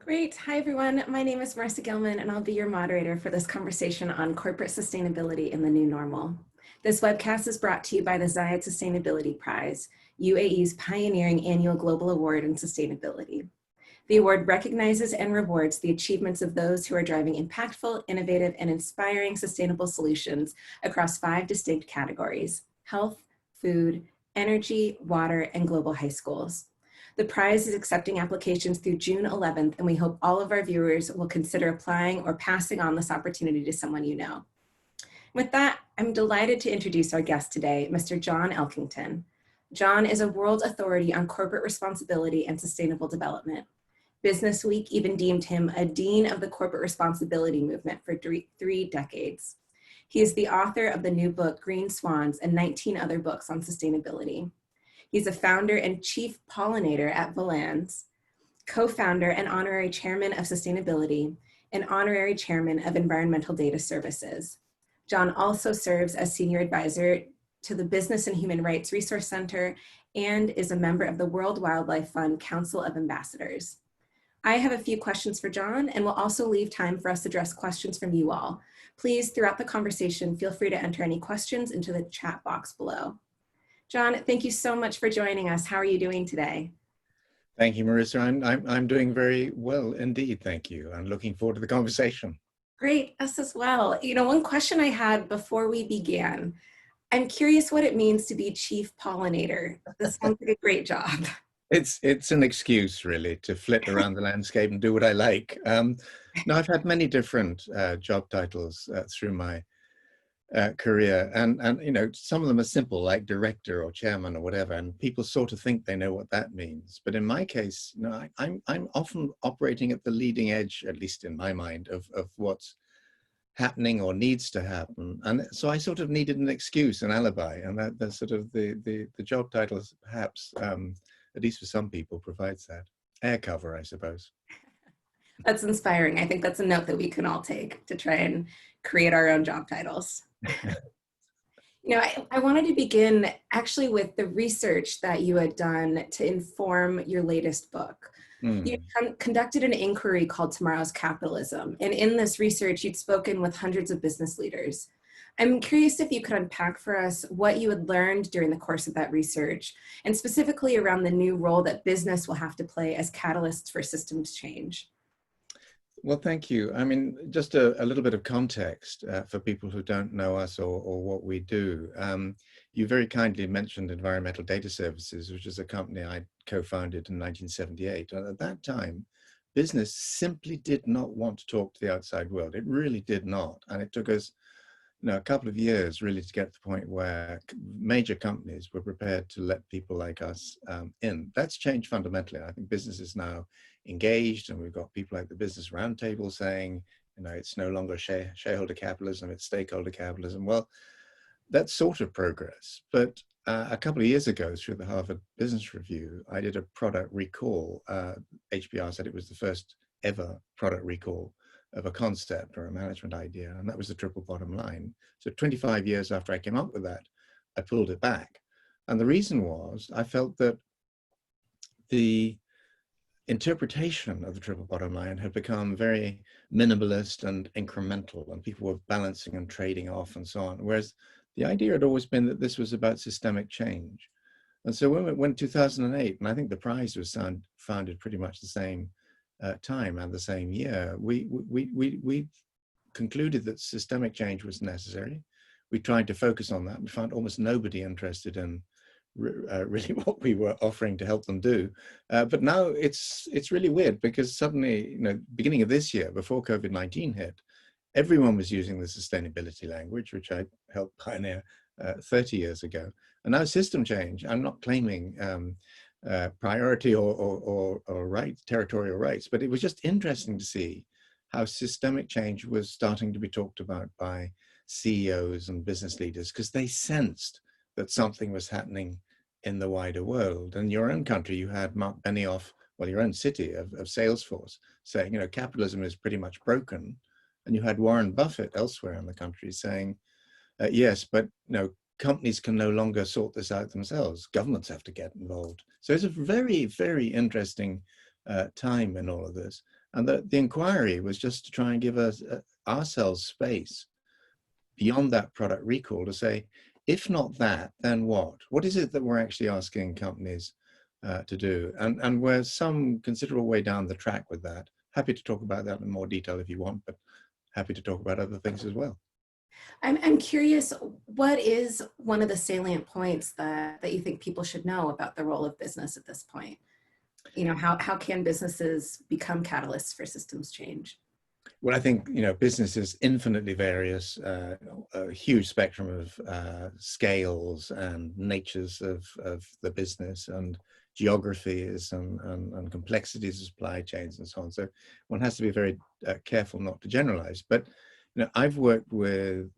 Great. Hi, everyone. My name is Marissa Gilman, and I'll be your moderator for this conversation on corporate sustainability in the new normal. This webcast is brought to you by the Zayed Sustainability Prize, UAE's pioneering annual global award in sustainability. The award recognizes and rewards the achievements of those who are driving impactful, innovative, and inspiring sustainable solutions across 5 distinct categories: health, food, energy, water, and global high schools. The prize is accepting applications through June 11th, and we hope all of our viewers will consider applying or passing on this opportunity to someone you know. With that, I'm delighted to introduce our guest today, Mr. John Elkington. John is a world authority on corporate responsibility and sustainable development. Business Week even deemed him a dean of the corporate responsibility movement for three decades. He is the author of the new book, Green Swans, and 19 other books on sustainability. He's a founder and chief pollinator at Valans, co-founder and honorary chairman of sustainability, and honorary chairman of environmental data services. John also serves as senior advisor to the Business and Human Rights Resource Center and is a member of the World Wildlife Fund Council of Ambassadors. I have a few questions for John, and we'll also leave time for us to address questions from you all. Please, throughout the conversation, feel free to enter any questions into the chat box below. John, thank you so much for joining us. How are you doing today? Thank you, Marissa. I'm doing very well indeed. Thank you. I'm looking forward to the conversation. Great, us as well. You know, one question I had before we began, I'm curious what it means to be chief pollinator. This sounds like a great job. It's an excuse really to flit around the landscape and do what I like. No, I've had many different job titles through my career, and you know, some of them are simple, like director or chairman or whatever, and people sort of think they know what that means. But in my case, no, I'm often operating at the leading edge, at least in my mind, of what's happening or needs to happen. And so I sort of needed an excuse, an alibi, and that's sort of the job titles perhaps, at least for some people, provides that. Air cover, I suppose. That's inspiring. I think that's a note that we can all take to try and create our own job titles. You know, I wanted to begin actually with the research that you had done to inform your latest book. You conducted an inquiry called Tomorrow's Capitalism, and in this research, you'd spoken with hundreds of business leaders. I'm curious if you could unpack for us what you had learned during the course of that research, and specifically around the new role that business will have to play as catalysts for systems change. Well, thank you. I mean, just a little bit of context for people who don't know us or what we do. You very kindly mentioned Environmental Data Services, which is a company I co-founded in 1978. And at that time, business simply did not want to talk to the outside world. It really did not. And it took us, a couple of years really to get to the point where major companies were prepared to let people like us in. That's changed fundamentally. I think business is now engaged, and we've got people like the Business Roundtable saying, it's no longer shareholder capitalism, it's stakeholder capitalism. Well, that's sort of progress. But a couple of years ago, through the Harvard Business Review, I did a product recall. HBR said it was the first ever product recall of a concept or a management idea, and that was the triple bottom line. So 25 years after I came up with that, I pulled it back. And the reason was I felt that the interpretation of the triple bottom line had become very minimalist and incremental, and people were balancing and trading off and so on. Whereas the idea had always been that this was about systemic change. And so when 2008, and I think the prize was founded pretty much the same time and the same year, we concluded that systemic change was necessary. We tried to focus on that. We found almost nobody interested in really what we were offering to help them do. But now it's really weird, because suddenly, beginning of this year, before COVID-19 hit, everyone was using the sustainability language, which I helped pioneer 30 years ago. And now system change, I'm not claiming priority or rights, territorial rights, but it was just interesting to see how systemic change was starting to be talked about by CEOs and business leaders, because they sensed that something was happening in the wider world. In your own country, you had Mark Benioff, well, your own city of Salesforce, saying, capitalism is pretty much broken. And you had Warren Buffett elsewhere in the country saying, yes, but companies can no longer sort this out themselves. Governments have to get involved. So it's a very, very interesting time in all of this. And the inquiry was just to try and give us ourselves space beyond that product recall to say, if not that, then what? What is it that we're actually asking companies to do? And we're some considerable way down the track with that. Happy to talk about that in more detail if you want, but happy to talk about other things as well. I'm curious, what is one of the salient points that you think people should know about the role of business at this point? You know, how can businesses become catalysts for systems change? Well, I think, business is infinitely various, a huge spectrum of scales and natures of the business and geographies and complexities of supply chains and so on. So one has to be very careful not to generalize. But, I've worked with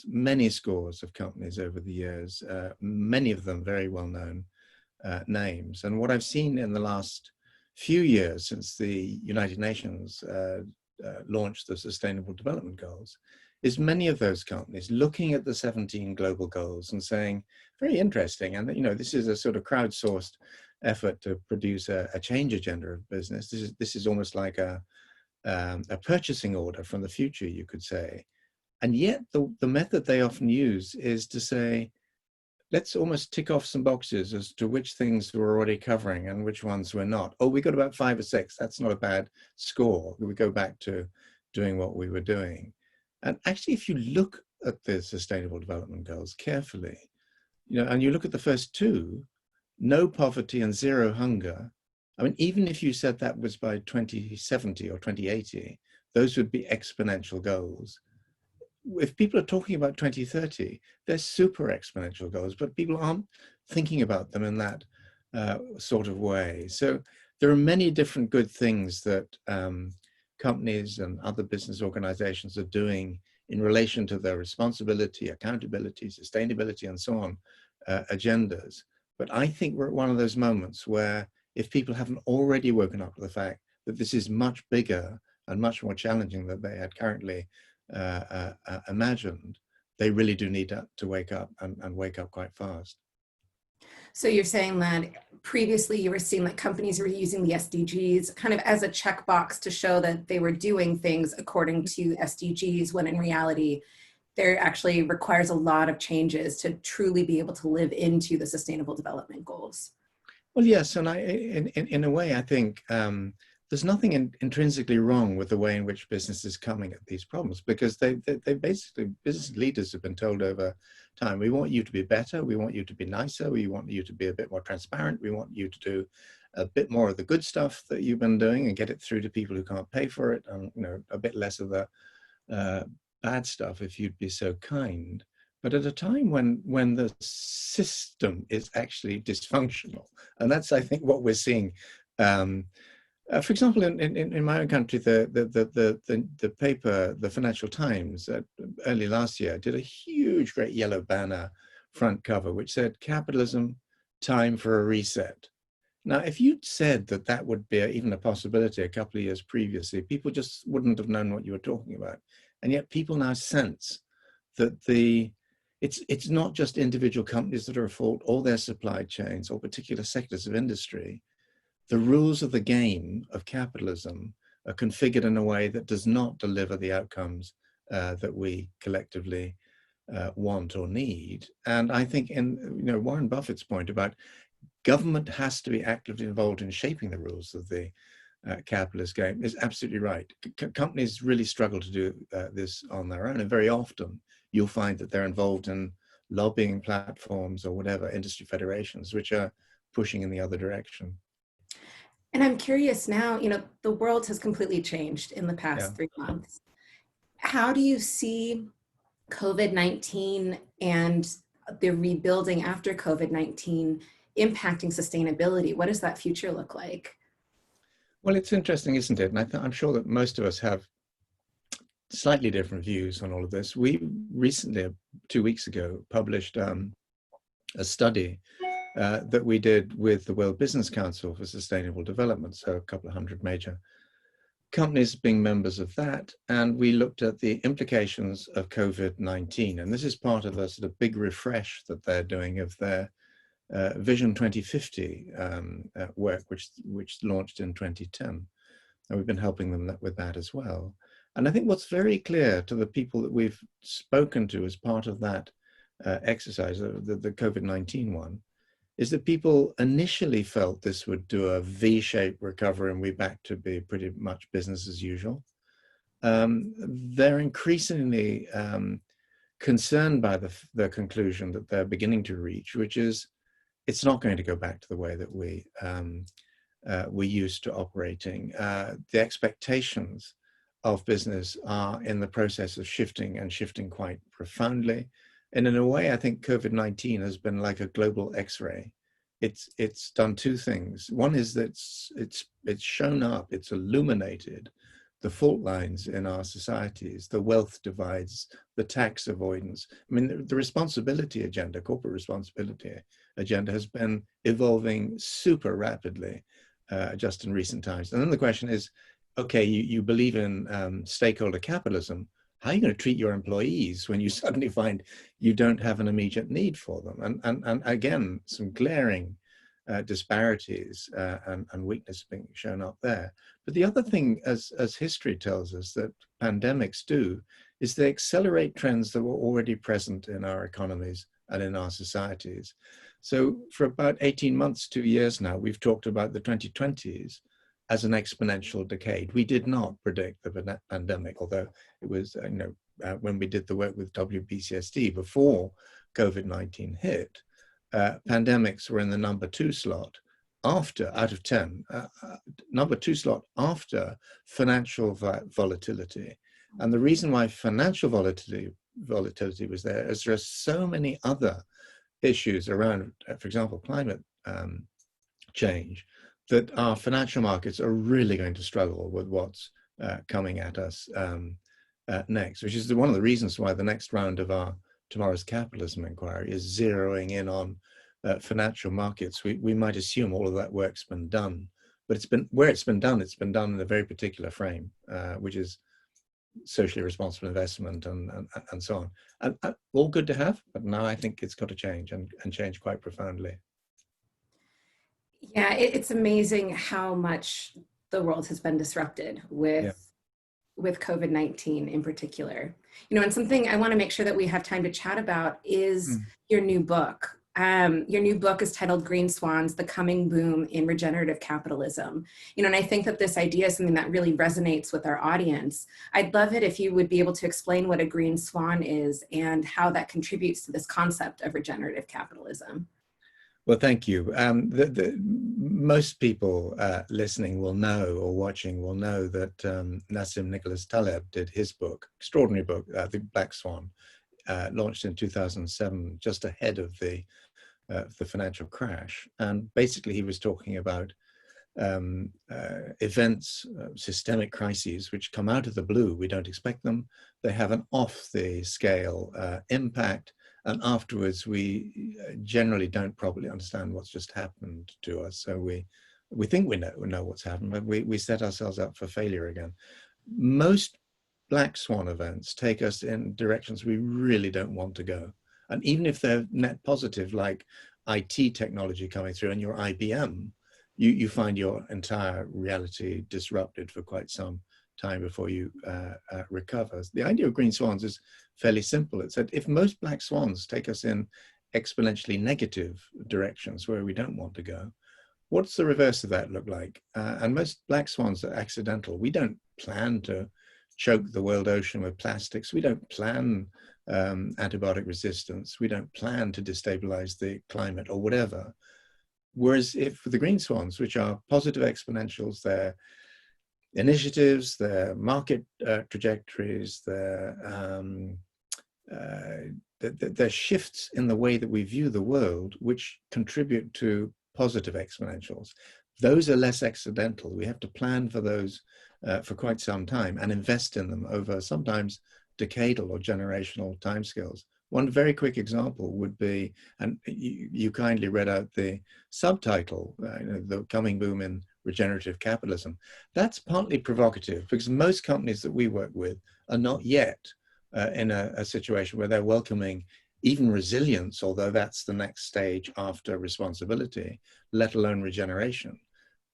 many scores of companies over the years, many of them very well-known names. And what I've seen in the last few years since the United Nations launched the Sustainable Development Goals is many of those companies looking at the 17 global goals and saying, very interesting. And, this is a sort of crowdsourced effort to produce a change agenda of business. This is almost like a purchasing order from the future, you could say. And yet the method they often use is to say, let's almost tick off some boxes as to which things we're already covering and which ones we're not. Oh, we got about 5 or 6. That's not a bad score. We go back to doing what we were doing. And actually, if you look at the Sustainable Development Goals carefully, and you look at the first two, no poverty and zero hunger. I mean, even if you said that was by 2070 or 2080, those would be exponential goals. If people are talking about 2030, they're super exponential goals, but people aren't thinking about them in that sort of way. So there are many different good things that companies and other business organizations are doing in relation to their responsibility, accountability, sustainability, and so on agendas. But I think we're at one of those moments where if people haven't already woken up to the fact that this is much bigger and much more challenging than they had currently imagined, they really do need to wake up and wake up quite fast. So you're saying that previously you were seeing that companies were using the SDGs kind of as a checkbox to show that they were doing things according to SDGs, when in reality, there actually requires a lot of changes to truly be able to live into the Sustainable Development Goals. Well, yes, and in a way, I think there's nothing intrinsically wrong with the way in which business is coming at these problems, because they basically, business leaders have been told over time, we want you to be better, we want you to be nicer, we want you to be a bit more transparent, we want you to do a bit more of the good stuff that you've been doing and get it through to people who can't pay for it, and a bit less of the bad stuff if you'd be so kind. But at a time when the system is actually dysfunctional, and that's, I think, what we're seeing. For example, in my own country, the paper, the Financial Times, early last year, did a huge, great yellow banner front cover, which said, "Capitalism, time for a reset." Now, if you'd said that that would be even a possibility a couple of years previously, people just wouldn't have known what you were talking about. And yet people now sense that it's not just individual companies that are at fault, or their supply chains, or particular sectors of industry. The rules of the game of capitalism are configured in a way that does not deliver the outcomes that we collectively want or need. And I think in Warren Buffett's point about government has to be actively involved in shaping the rules of the capitalist game is absolutely right. Companies really struggle to do this on their own, and very often you'll find that they're involved in lobbying platforms or whatever, industry federations, which are pushing in the other direction. And I'm curious now, the world has completely changed in the past 3 months. How do you see COVID-19 and the rebuilding after COVID-19 impacting sustainability? What does that future look like? Well, it's interesting, isn't it? And I'm sure that most of us have slightly different views on all of this. We recently, 2 weeks ago, published a study that we did with the World Business Council for Sustainable Development, so a couple of hundred major companies being members of that, and we looked at the implications of COVID-19. And this is part of a sort of big refresh that they're doing of their Vision 2050 work, which launched in 2010. And we've been helping them with that as well. And I think what's very clear to the people that we've spoken to as part of that exercise, the COVID-19 one, is that people initially felt this would do a V-shaped recovery and we're back to be pretty much business as usual. They're increasingly concerned by the conclusion that they're beginning to reach, which is it's not going to go back to the way that we're used to operating. The expectations of business are in the process of shifting and shifting quite profoundly. And in a way, I think COVID-19 has been like a global X-ray. It's done two things. One is that it's shown up, it's illuminated the fault lines in our societies, the wealth divides, the tax avoidance. I mean, the responsibility agenda, corporate responsibility agenda has been evolving super rapidly just in recent times. And then the question is, okay, you believe in stakeholder capitalism. How are you going to treat your employees when you suddenly find you don't have an immediate need for them? And again, some glaring disparities and weakness being shown up there. But the other thing, as history tells us, that pandemics do, is they accelerate trends that were already present in our economies and in our societies. So for about 18 months, 2 years now, we've talked about the 2020s as an exponential decade. We did not predict the pandemic, although it was, when we did the work with WBCSD before COVID-19 hit, pandemics were in the number 2 slot after, out of 10, number 2 slot after financial volatility. And the reason why financial volatility was there is there are so many other issues around, for example, climate change, that our financial markets are really going to struggle with what's coming at us next, which is one of the reasons why the next round of our tomorrow's Capitalism inquiry is zeroing in on financial markets. We might assume all of that work's been done, but it's been done in a very particular frame, which is socially responsible investment and so on. And all good to have, but now I think it's got to change and change quite profoundly. Yeah, it's amazing how much the world has been disrupted with COVID-19 in particular. And something I want to make sure that we have time to chat about is your new book. Your new book is titled Green Swans, The Coming Boom in Regenerative Capitalism. And I think that this idea is something that really resonates with our audience. I'd love it if you would be able to explain what a green swan is and how that contributes to this concept of regenerative capitalism. Well, thank you. Most people listening will know, or watching will know, that Nassim Nicholas Taleb did his book, extraordinary book, The Black Swan, launched in 2007, just ahead of the financial crash. And basically he was talking about events, systemic crises, which come out of the blue. We don't expect them. They have an off the scale impact. And afterwards, we generally don't properly understand what's just happened to us. So we think we know what's happened, but we set ourselves up for failure again. Most black swan events take us in directions we really don't want to go. And even if they're net positive, like IT technology coming through and your IBM, you find your entire reality disrupted for quite some time before you recover. The idea of green swans is fairly simple. It's that if most black swans take us in exponentially negative directions where we don't want to go, what's the reverse of that look like? And most black swans are accidental. We don't plan to choke the world ocean with plastics. We don't plan antibiotic resistance. We don't plan to destabilize the climate or whatever. Whereas if for the green swans, which are positive exponentials, they're initiatives, their market trajectories, their shifts in the way that we view the world, which contribute to positive exponentials. Those are less accidental. We have to plan for those for quite some time and invest in them over sometimes decadal or generational timescales. One very quick example would be, and you kindly read out the subtitle, The Coming Boom in Regenerative Capitalism. That's partly provocative because most companies that we work with are not yet in a situation where they're welcoming even resilience, although that's the next stage after responsibility, let alone regeneration.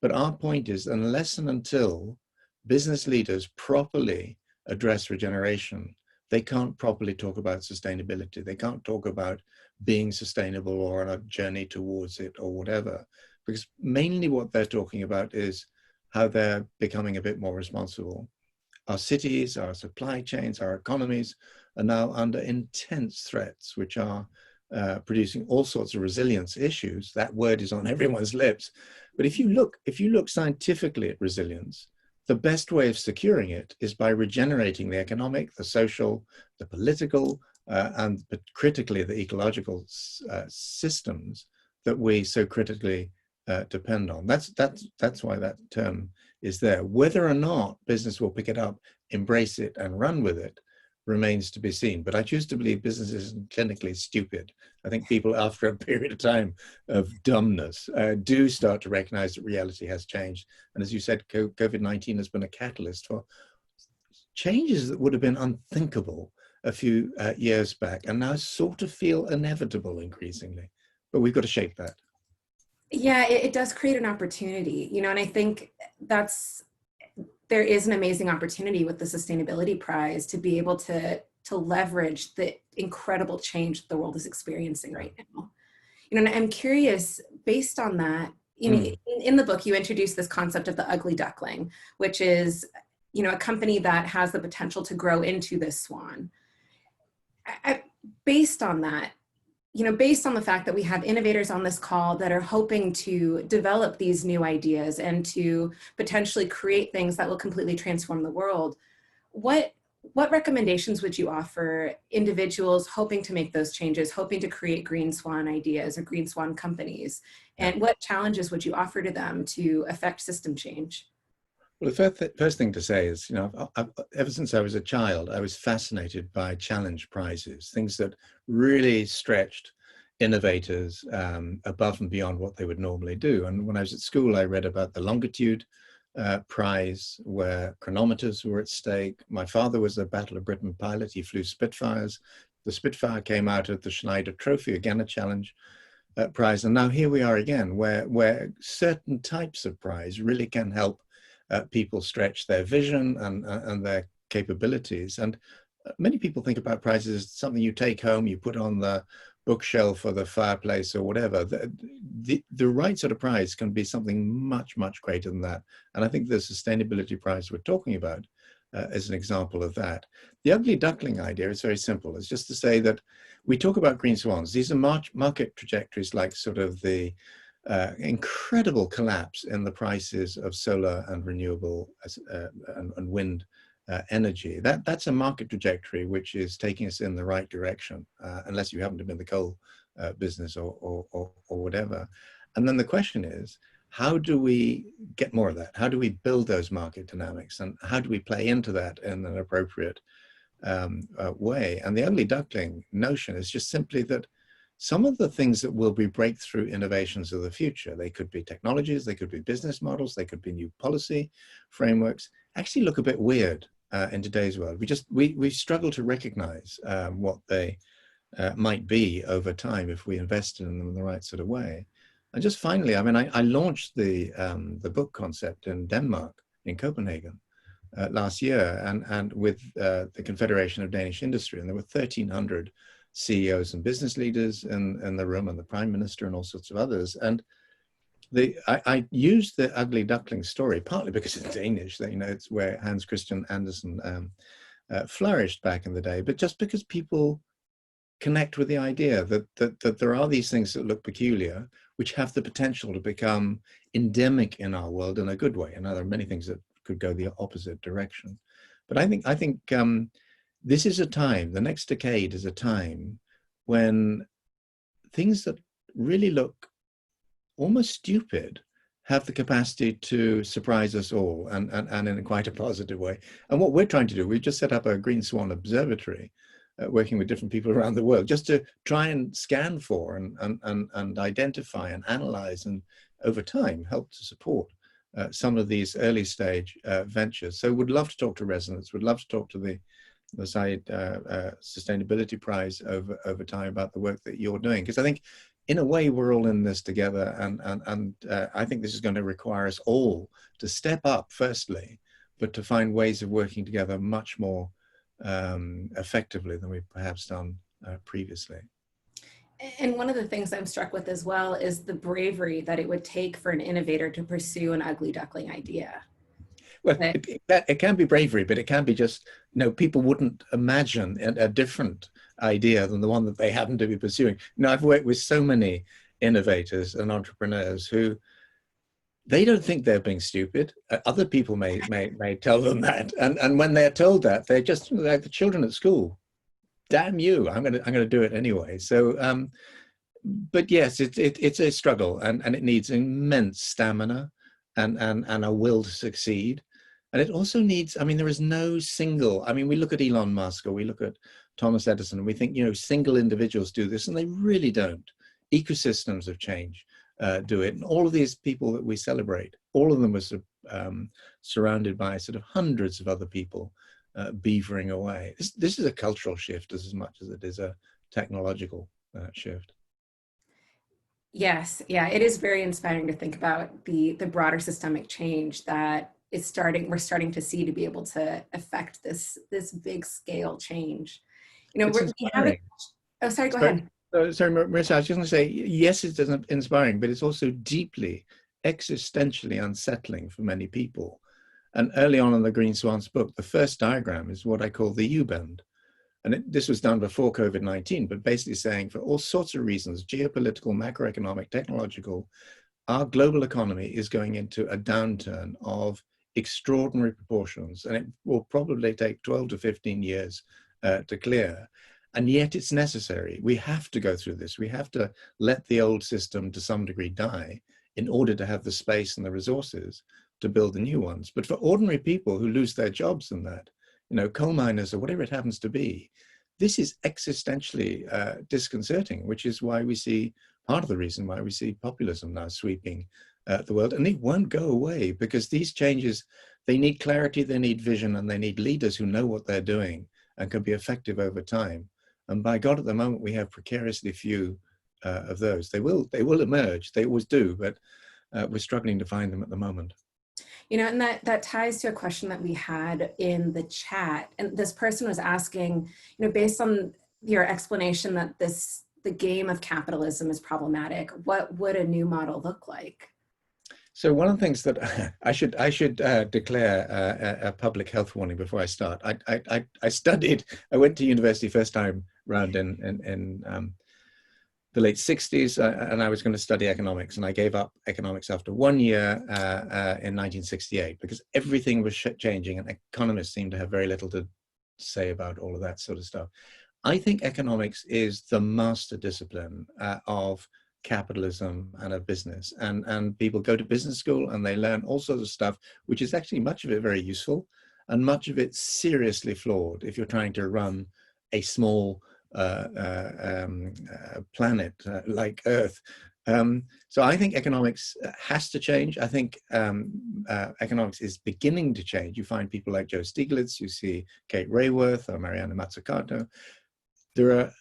But our point is, unless and until business leaders properly address regeneration, they can't properly talk about sustainability. They can't talk about being sustainable or on a journey towards it or whatever, because mainly what they're talking about is how they're becoming a bit more responsible. Our cities, our supply chains, our economies are now under intense threats, which are producing all sorts of resilience issues. That word is on everyone's lips. But if you look scientifically at resilience, the best way of securing it is by regenerating the economic, the social, the political, and critically the ecological systems that we so critically depend on. That's why that term is there. Whether or not business will pick it up, embrace it, and run with it remains to be seen. But I choose to believe business isn't clinically stupid. I think people, after a period of time of dumbness, do start to recognize that reality has changed. And as you said, COVID-19 has been a catalyst for changes that would have been unthinkable a few years back, and now sort of feel inevitable increasingly. But we've got to shape that. Yeah, it does create an opportunity, you know, and I think there is an amazing opportunity with the Sustainability Prize to be able to leverage the incredible change the world is experiencing right now. You know, and I'm curious, based on that, you know, in the book, you introduced this concept of the Ugly Duckling, which is, you know, a company that has the potential to grow into this Swan. Based on that, you know, based on the fact that we have innovators on this call that are hoping to develop these new ideas and to potentially create things that will completely transform the world, what recommendations would you offer individuals hoping to make those changes, hoping to create Green Swan ideas or Green Swan companies? And what challenges would you offer to them to affect system change? Well, the first thing to say is, you know, ever since I was a child, I was fascinated by challenge prizes, things that really stretched innovators above and beyond what they would normally do. And when I was at school, I read about the Longitude Prize, where chronometers were at stake. My father was a Battle of Britain pilot. He flew Spitfires. The Spitfire came out of the Schneider Trophy, again a challenge prize. And now here we are again, where certain types of prize really can help people stretch their vision and their capabilities. And many people think about prizes as something you take home, you put on the bookshelf or the fireplace or whatever. The right sort of prize can be something much, much greater than that. And I think the Sustainability Prize we're talking about is an example of that. The Ugly Duckling idea is very simple. It's just to say that we talk about green swans. These are market trajectories like sort of the incredible collapse in the prices of solar and renewable and wind energy. That's a market trajectory which is taking us in the right direction, unless you happen to be in the coal business or whatever. And then the question is, how do we get more of that? How do we build those market dynamics? And how do we play into that in an appropriate way? And the ugly duckling notion is just simply that some of the things that will be breakthrough innovations of the future, they could be technologies, they could be business models, they could be new policy frameworks, actually look a bit weird in today's world. We struggle to recognize what they might be over time if we invested in them in the right sort of way. And just finally, I mean, I launched the book concept in Denmark, in Copenhagen, last year, and with the Confederation of Danish Industry, and there were 1,300 CEOs and business leaders in the room, and the Prime Minister and all sorts of others. And I used the Ugly Duckling story partly because it's Danish, you know, it's where Hans Christian Andersen flourished back in the day, but just because people connect with the idea that there are these things that look peculiar, which have the potential to become endemic in our world in a good way. And there are many things that could go the opposite direction. But I think this is a time, the next decade is a time when things that really look almost stupid have the capacity to surprise us all, and in quite a positive way. And what we're trying to do, we've just set up a Green Swan Observatory, working with different people around the world, just to try and scan for and identify and analyze, and over time help to support some of these early stage ventures. So would love to talk to residents, would love to talk to the the Zayed Sustainability Prize over time about the work that you're doing. Because I think, in a way, we're all in this together, and I think this is going to require us all to step up, firstly, but to find ways of working together much more effectively than we've perhaps done previously. And one of the things I'm struck with as well is the bravery that it would take for an innovator to pursue an ugly duckling idea. Well, But it can be bravery, but it can be just, people wouldn't imagine a different idea than the one that they happen to be pursuing. I've worked with so many innovators and entrepreneurs who they don't think they're being stupid. Other people may tell them that, and when they're told that, they're just like the children at school. Damn you! I'm gonna do it anyway. So, but yes, it's a struggle, and it needs immense stamina and a will to succeed. And it also needs, there is no single, we look at Elon Musk or we look at Thomas Edison and we think, single individuals do this, and they really don't. Ecosystems of change do it. And all of these people that we celebrate, all of them were surrounded by sort of hundreds of other people beavering away. This is a cultural shift as much as it is a technological shift. yes, yeah, it is very inspiring to think about the broader systemic change that we're starting to see to be able to affect this big scale change. It's We have it. inspiring. Oh, sorry, go ahead. Sorry, Marissa, I was just going to say, yes, it's inspiring, but it's also deeply, existentially unsettling for many people. And early on in the Green Swans book, the first diagram is what I call the Ubend. And this was done before COVID-19, but basically saying for all sorts of reasons, geopolitical, macroeconomic, technological, our global economy is going into a downturn of extraordinary proportions, and it will probably take 12 to 15 years to clear. And yet it's necessary. We have to go through this. We have to let the old system to some degree die in order to have the space and the resources to build the new ones. But for ordinary people who lose their jobs in that, coal miners or whatever it happens to be, this is existentially disconcerting, which is why we see, part of the reason why we see populism now sweeping the world. And it won't go away because these changes, they need clarity, they need vision, and they need leaders who know what they're doing and can be effective over time. And by God, at the moment, we have precariously few of those. They will emerge, they always do, but we're struggling to find them at the moment. And that ties to a question that we had in the chat. And this person was asking, based on your explanation that the game of capitalism is problematic, what would a new model look like? So one of the things that I should declare a public health warning before I start. I went to university first time round in the late 60s, and I was going to study economics, and I gave up economics after 1 year in 1968 because everything was changing and economists seemed to have very little to say about all of that sort of stuff. I think economics is the master discipline of capitalism and of business, and people go to business school and they learn all sorts of stuff, which is actually much of it very useful and much of it seriously flawed if you're trying to run a small planet like Earth. So I think economics has to change. I think economics is beginning to change. You find people like Joe Stiglitz, you see Kate Rayworth or Mariana Mazzucato. There are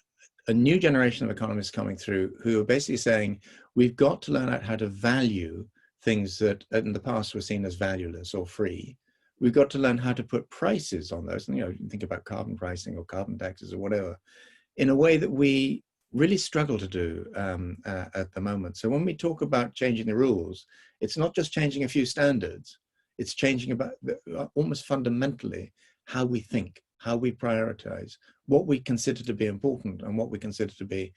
a new generation of economists coming through who are basically saying, we've got to learn out how to value things that in the past were seen as valueless or free. We've got to learn how to put prices on those. And, you think about carbon pricing or carbon taxes or whatever, in a way that we really struggle to do at the moment. So when we talk about changing the rules, it's not just changing a few standards, it's changing about almost fundamentally how we think, how we prioritize, what we consider to be important and what we consider to be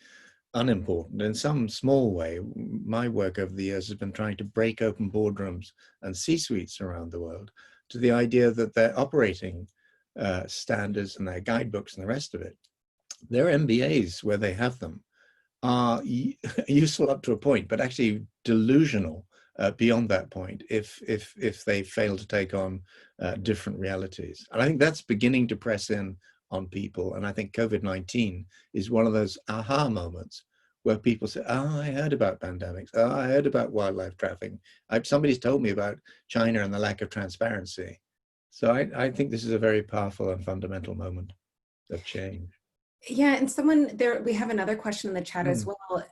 unimportant. In some small way, my work over the years has been trying to break open boardrooms and C-suites around the world to the idea that their operating standards and their guidebooks and the rest of it, their MBAs where they have them are useful up to a point, but actually delusional beyond that point if they fail to take on different realities. And I think that's beginning to press in on people. And I think COVID-19 is one of those aha moments where people say, oh, I heard about pandemics. Oh, I heard about wildlife trafficking. Somebody's told me about China and the lack of transparency. So I think this is a very powerful and fundamental moment of change. Yeah, and someone there, we have another question in the chat as well.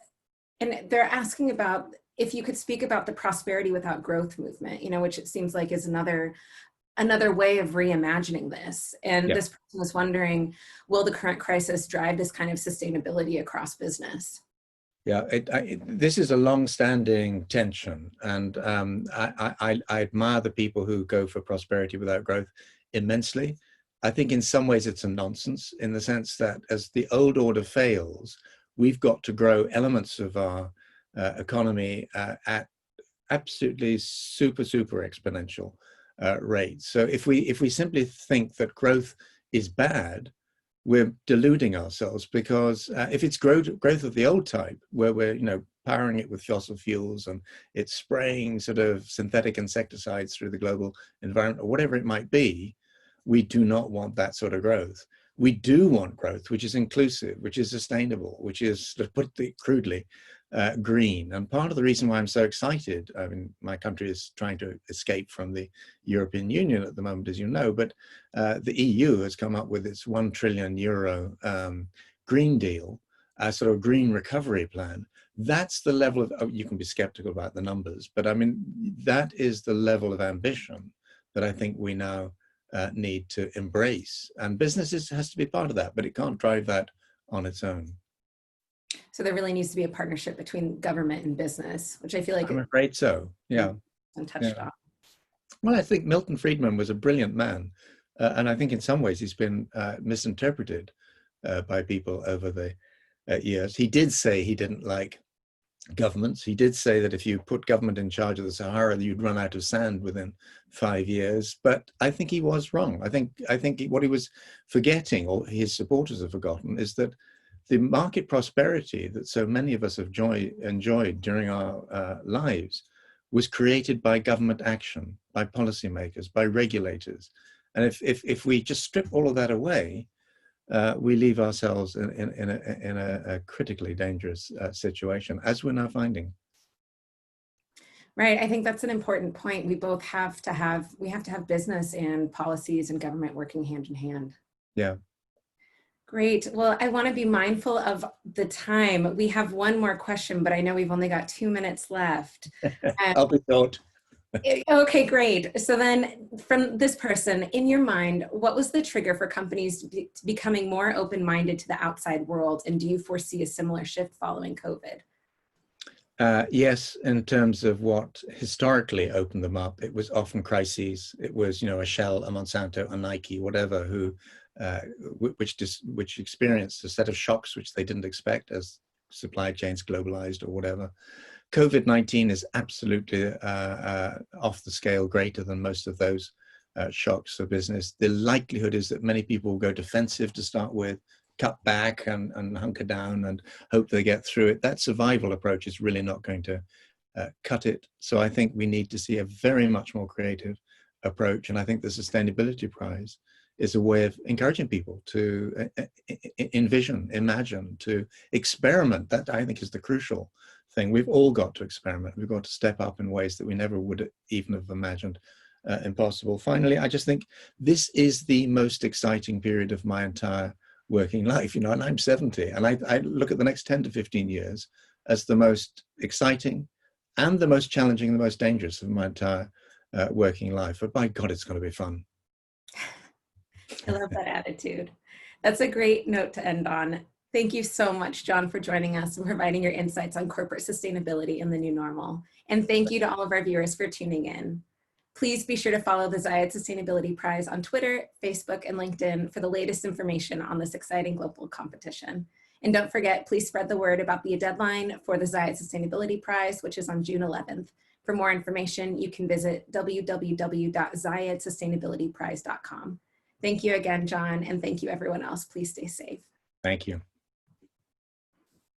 And they're asking about if you could speak about the prosperity without growth movement, you know, which it seems like is another way of reimagining this. And Yeah. this person was wondering, will the current crisis drive this kind of sustainability across business? Yeah, this is a long-standing tension, and I admire the people who go for prosperity without growth immensely. I think in some ways it's a nonsense, in the sense that as the old order fails, we've got to grow elements of our economy at absolutely super exponential rates. So if we simply think that growth is bad, we're deluding ourselves, because if it's growth of the old type, where we're powering it with fossil fuels and it's spraying sort of synthetic insecticides through the global environment or whatever it might be, we do not want that sort of growth. We do want growth which is inclusive, which is sustainable, which is, to put it crudely, green. And part of the reason why I'm so excited, I mean, my country is trying to escape from the European Union at the moment, as you know, but the EU has come up with its €1 trillion Green Deal, a sort of green recovery plan. That's the level of, you can be skeptical about the numbers, but I mean, that is the level of ambition that I think we now need to embrace. And businesses has to be part of that, but it can't drive that on its own. So there really needs to be a partnership between government and business, which I feel like I'm afraid so, yeah. Touched on. Well, I think Milton Friedman was a brilliant man. And I think in some ways he's been misinterpreted by people over the years. He did say he didn't like governments. He did say that if you put government in charge of the Sahara, you'd run out of sand within 5 years. But I think he was wrong. I think what he was forgetting, or his supporters have forgotten, is that the market prosperity that so many of us have enjoyed during our lives was created by government action, by policymakers, by regulators. And if we just strip all of that away, we leave ourselves in a critically dangerous situation, as we're now finding. Right. I think that's an important point. We both have to have business and policies and government working hand in hand. Yeah. Great. Well, I want to be mindful of the time. We have one more question, but I know we've only got 2 minutes left. I'll be short. Okay, great. So then from this person, in your mind, what was the trigger for companies to becoming more open-minded to the outside world? And do you foresee a similar shift following COVID? Yes, in terms of what historically opened them up, it was often crises. It was, a Shell, a Monsanto, a Nike, whatever, which experienced a set of shocks which they didn't expect as supply chains globalized or whatever. COVID-19 is absolutely off the scale greater than most of those shocks for business. The likelihood is that many people will go defensive to start with, cut back and hunker down and hope they get through it. That survival approach is really not going to cut it. So I think we need to see a very much more creative approach. And I think the Sustainability Prize is a way of encouraging people to envision, imagine, to experiment. That, I think, is the crucial thing. We've all got to experiment. We've got to step up in ways that we never would even have imagined impossible. Finally, I just think this is the most exciting period of my entire working life, and I'm 70, and I look at the next 10 to 15 years as the most exciting and the most challenging and the most dangerous of my entire working life. But by God, it's going to be fun. I love that attitude. That's a great note to end on. Thank you so much, John, for joining us and providing your insights on corporate sustainability in the new normal. And thank you to all of our viewers for tuning in. Please be sure to follow the Zayed Sustainability Prize on Twitter, Facebook, and LinkedIn for the latest information on this exciting global competition. And don't forget, please spread the word about the deadline for the Zayed Sustainability Prize, which is on June 11th. For more information, you can visit www.zayedsustainabilityprize.com. Thank you again, John, and thank you everyone else. Please stay safe. Thank you.